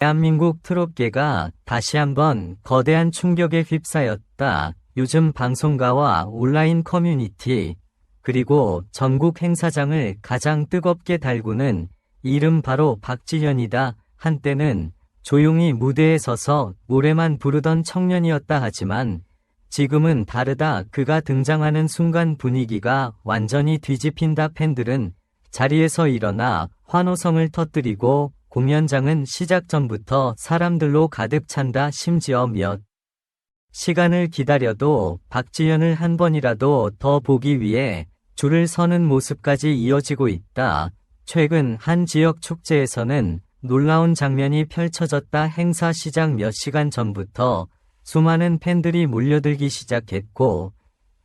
대한민국 트롯계가 다시 한번 거대한 충격에 휩싸였다. 요즘 방송가와 온라인 커뮤니티, 그리고 전국 행사장을 가장 뜨겁게 달구는 이름 바로 박지현이다. 한때는 조용히 무대에 서서 노래만 부르던 청년이었다 하지만 지금은 다르다. 그가 등장하는 순간 분위기가 완전히 뒤집힌다. 팬들은 자리에서 일어나 환호성을 터뜨리고 공연장은 시작 전부터 사람들로 가득 찬다. 심지어 몇 시간을 기다려도 박지현을 한 번이라도 더 보기 위해 줄을 서는 모습까지 이어지고 있다. 최근 한 지역 축제에서는 놀라운 장면이 펼쳐졌다. 행사 시작 몇 시간 전부터 수많은 팬들이 몰려들기 시작했고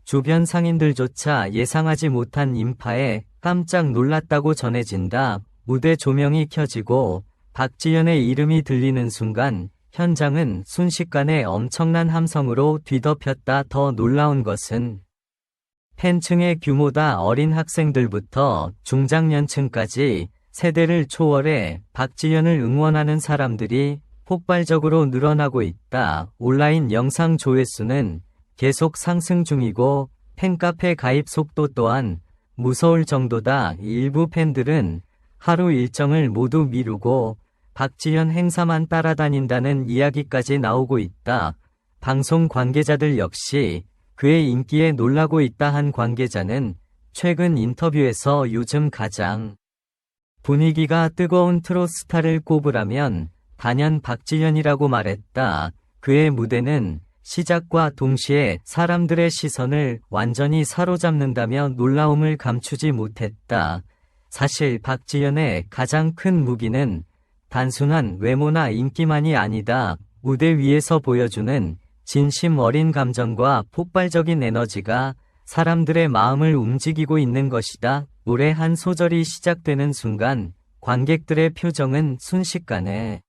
주변 상인들조차 예상하지 못한 인파에 깜짝 놀랐다고 전해진다. 무대 조명이 켜지고 박지현의 이름이 들리는 순간 현장은 순식간에 엄청난 함성으로 뒤덮였다. 더 놀라운 것은 팬층의 규모다. 어린 학생들부터 중장년층까지 세대를 초월해 박지현을 응원하는 사람들이 폭발적으로 늘어나고 있다. 온라인 영상 조회수는 계속 상승 중이고 팬카페 가입 속도 또한 무서울 정도다. 일부 팬들은 하루 일정을 모두 미루고 박지현 행사만 따라다닌다는 이야기까지 나오고 있다. 방송 관계자들 역시 그의 인기에 놀라고 있다. 한 관계자는 최근 인터뷰에서 요즘 가장 분위기가 뜨거운 트롯 스타를 꼽으라면 단연 박지현이라고 말했다. 그의 무대는 시작과 동시에 사람들의 시선을 완전히 사로잡는다며 놀라움을 감추지 못했다. 사실 박지현의 가장 큰 무기는 단순한 외모나 인기만이 아니다. 무대 위에서 보여주는 진심 어린 감정과 폭발적인 에너지가 사람들의 마음을 움직이고 있는 것이다. 노래 한 소절이 시작되는 순간 관객들의 표정은 순식간에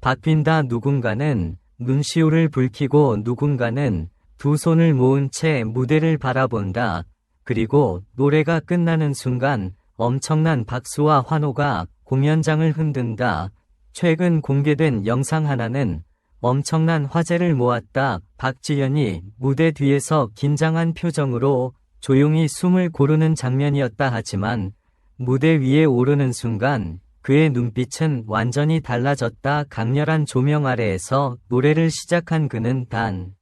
바뀐다. 누군가는 눈시울을 붉히고 누군가는 두 손을 모은 채 무대를 바라본다. 그리고 노래가 끝나는 순간 엄청난 박수와 환호가 공연장을 흔든다. 최근 공개된 영상 하나는 엄청난 화제를 모았다. 박지현이 무대 뒤에서 긴장한 표정으로 조용히 숨을 고르는 장면이었다. 하지만 무대 위에 오르는 순간 그의 눈빛은 완전히 달라졌다. 강렬한 조명 아래에서 노래를 시작한 그는 단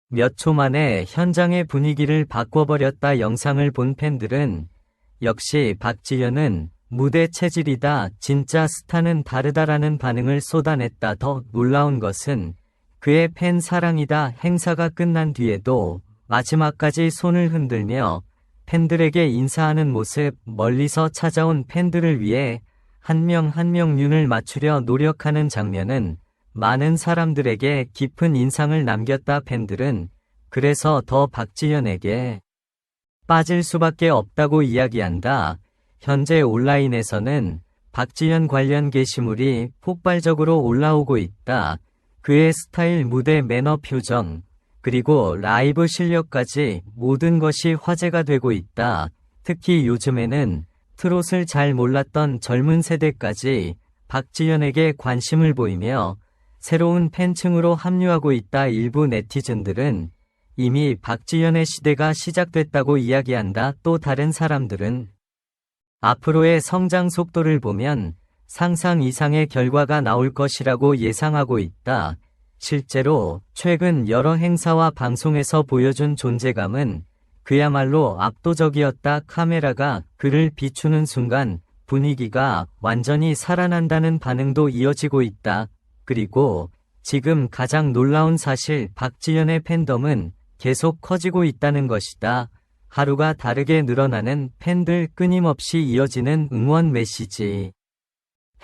몇 초 만에 현장의 분위기를 바꿔버렸다. 영상을 본 팬들은 역시 박지현은 무대 체질이다. 진짜 스타는 다르다라는 반응을 쏟아냈다. 더 놀라운 것은 그의 팬 사랑이다. 행사가 끝난 뒤에도 마지막까지 손을 흔들며 팬들에게 인사하는 모습, 멀리서 찾아온 팬들을 위해 한 명 한 명 눈을 맞추려 노력하는 장면은 많은 사람들에게 깊은 인상을 남겼다. 팬들은 그래서 더 박지현에게 빠질 수밖에 없다고 이야기한다. 현재 온라인에서는 박지현 관련 게시물이 폭발적으로 올라오고 있다. 그의 스타일, 무대, 매너, 표정, 그리고 라이브 실력까지 모든 것이 화제가 되고 있다. 특히 요즘에는 트롯을 잘 몰랐던 젊은 세대까지 박지현에게 관심을 보이며 새로운 팬층으로 합류하고 있다. 일부 네티즌들은 이미 박지현의 시대가 시작됐다고 이야기한다. 또 다른 사람들은 앞으로의 성장 속도를 보면 상상 이상의 결과가 나올 것이라고 예상하고 있다. 실제로 최근 여러 행사와 방송에서 보여준 존재감은 그야말로 압도적이었다. 카메라가 그를 비추는 순간 분위기가 완전히 살아난다는 반응도 이어지고 있다. 그리고 지금 가장 놀라운 사실, 박지현의 팬덤은 계속 커지고 있다는 것이다. 하루가 다르게 늘어나는 팬들, 끊임없이 이어지는 응원 메시지.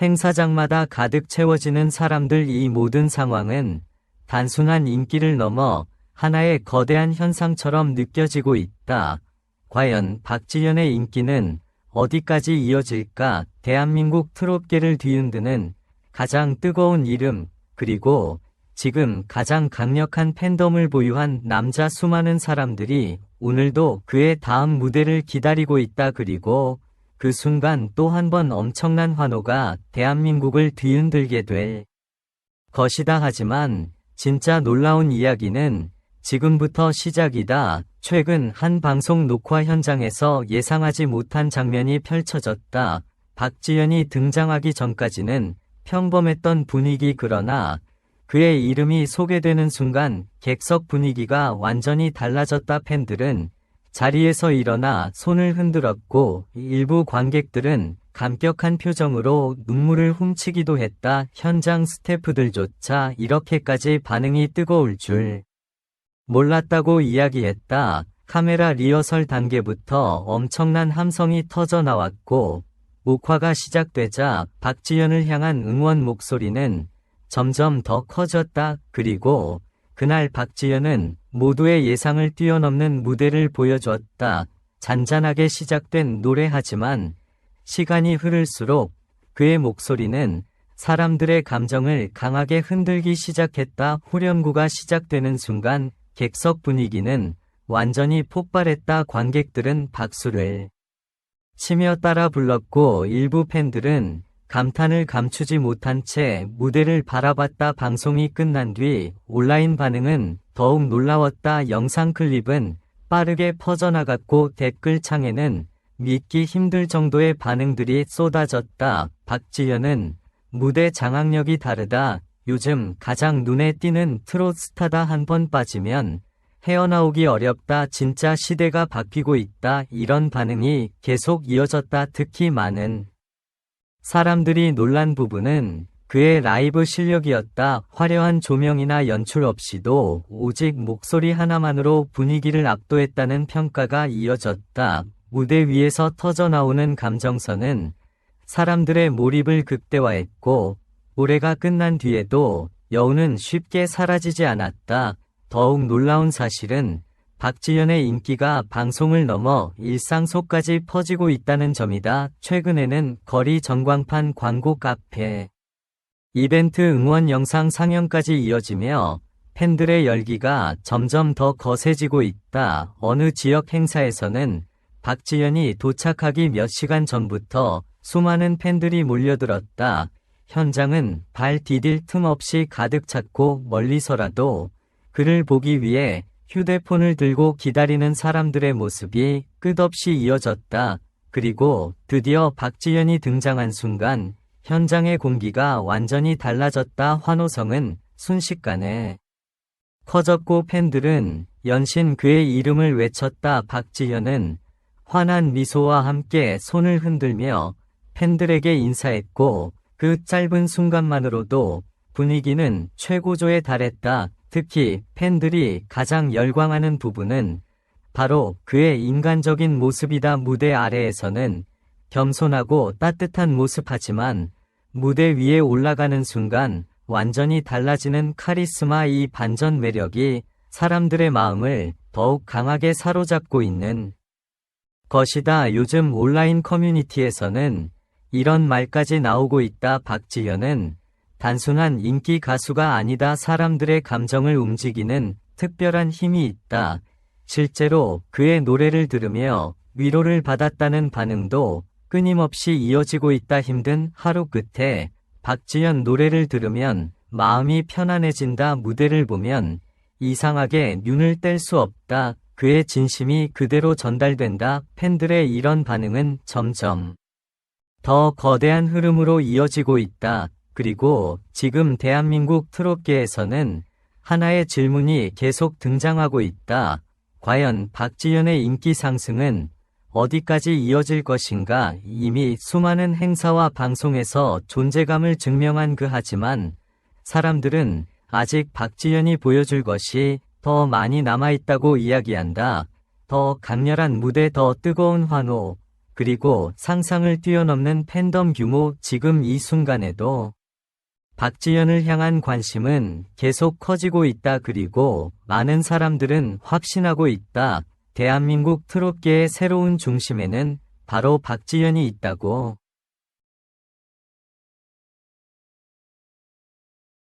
행사장마다 가득 채워지는 사람들. 이 모든 상황은 단순한 인기를 넘어 하나의 거대한 현상처럼 느껴지고 있다. 과연 박지현의 인기는 어디까지 이어질까? 대한민국 트롯계를 뒤흔드는 가장 뜨거운 이름, 그리고 지금 가장 강력한 팬덤을 보유한 남자. 수많은 사람들이 오늘도 그의 다음 무대를 기다리고 있다. 그리고 그 순간 또 한 번 엄청난 환호가 대한민국을 뒤흔들게 될 것이다. 하지만 진짜 놀라운 이야기는 지금부터 시작이다. 최근 한 방송 녹화 현장에서 예상하지 못한 장면이 펼쳐졌다. 박지현이 등장하기 전까지는 평범했던 분위기, 그러나 그의 이름이 소개되는 순간 객석 분위기가 완전히 달라졌다. 팬들은 자리에서 일어나 손을 흔들었고 일부 관객들은 감격한 표정으로 눈물을 훔치기도 했다. 현장 스태프들조차 이렇게까지 반응이 뜨거울 줄 몰랐다고 이야기했다. 카메라 리허설 단계부터 엄청난 함성이 터져 나왔고 녹화가 시작되자 박지현을 향한 응원 목소리는 점점 더 커졌다. 그리고 그날 박지현은 모두의 예상을 뛰어넘는 무대를 보여주었다. 잔잔하게 시작된 노래하지만 시간이 흐를수록 그의 목소리는 사람들의 감정을 강하게 흔들기 시작했다. 후렴구가 시작되는 순간 객석 분위기는 완전히 폭발했다. 관객들은 박수를 치며 따라 불렀고 일부 팬들은 감탄을 감추지 못한 채 무대를 바라봤다. 방송이 끝난 뒤 온라인 반응은 더욱 놀라웠다. 영상 클립은 빠르게 퍼져나갔고 댓글창에는 믿기 힘들 정도의 반응들이 쏟아졌다. 박지현은 무대 장악력이 다르다. 요즘 가장 눈에 띄는 트롯 스타다. 한 번 빠지면 헤어나오기 어렵다. 진짜 시대가 바뀌고 있다. 이런 반응이 계속 이어졌다. 특히 많은 사람들이 놀란 부분은 그의 라이브 실력이었다. 화려한 조명이나 연출 없이도 오직 목소리 하나만으로 분위기를 압도했다는 평가가 이어졌다. 무대 위에서 터져나오는 감정선은 사람들의 몰입을 극대화했고 노래가 끝난 뒤에도 여운은 쉽게 사라지지 않았다. 더욱 놀라운 사실은 박지현의 인기가 방송을 넘어 일상 속까지 퍼지고 있다는 점이다. 최근에는 거리 전광판 광고, 카페, 이벤트, 응원 영상 상영까지 이어지며 팬들의 열기가 점점 더 거세지고 있다. 어느 지역 행사에서는 박지현이 도착하기 몇 시간 전부터 수많은 팬들이 몰려들었다. 현장은 발 디딜 틈 없이 가득 찼고 멀리서라도 그를 보기 위해 휴대폰을 들고 기다리는 사람들의 모습이 끝없이 이어졌다. 그리고 드디어 박지현이 등장한 순간 현장의 공기가 완전히 달라졌다. 환호성은 순식간에 커졌고 팬들은 연신 그의 이름을 외쳤다. 박지현은 환한 미소와 함께 손을 흔들며 팬들에게 인사했고 그 짧은 순간만으로도 분위기는 최고조에 달했다. 특히 팬들이 가장 열광하는 부분은 바로 그의 인간적인 모습이다. 무대 아래에서는 겸손하고 따뜻한 모습하지만 무대 위에 올라가는 순간 완전히 달라지는 카리스마, 이 반전 매력이 사람들의 마음을 더욱 강하게 사로잡고 있는 것이다. 요즘 온라인 커뮤니티에서는 이런 말까지 나오고 있다. 박지현은 단순한 인기 가수가 아니다. 사람들의 감정을 움직이는 특별한 힘이 있다. 실제로 그의 노래를 들으며 위로를 받았다는 반응도 끊임없이 이어지고 있다. 힘든 하루 끝에 박지현 노래를 들으면 마음이 편안해진다. 무대를 보면 이상하게 눈을 뗄 수 없다. 그의 진심이 그대로 전달된다. 팬들의 이런 반응은 점점 더 거대한 흐름으로 이어지고 있다. 그리고 지금 대한민국 트롯계에서는 하나의 질문이 계속 등장하고 있다. 과연 박지현의 인기 상승은 어디까지 이어질 것인가? 이미 수많은 행사와 방송에서 존재감을 증명한 그, 하지만 사람들은 아직 박지현이 보여줄 것이 더 많이 남아있다고 이야기한다. 더 강렬한 무대, 더 뜨거운 환호, 그리고 상상을 뛰어넘는 팬덤 규모. 지금 이 순간에도 박지현을 향한 관심은 계속 커지고 있다. 그리고 많은 사람들은 확신하고 있다. 대한민국 트롯계의 새로운 중심에는 바로 박지현이 있다고.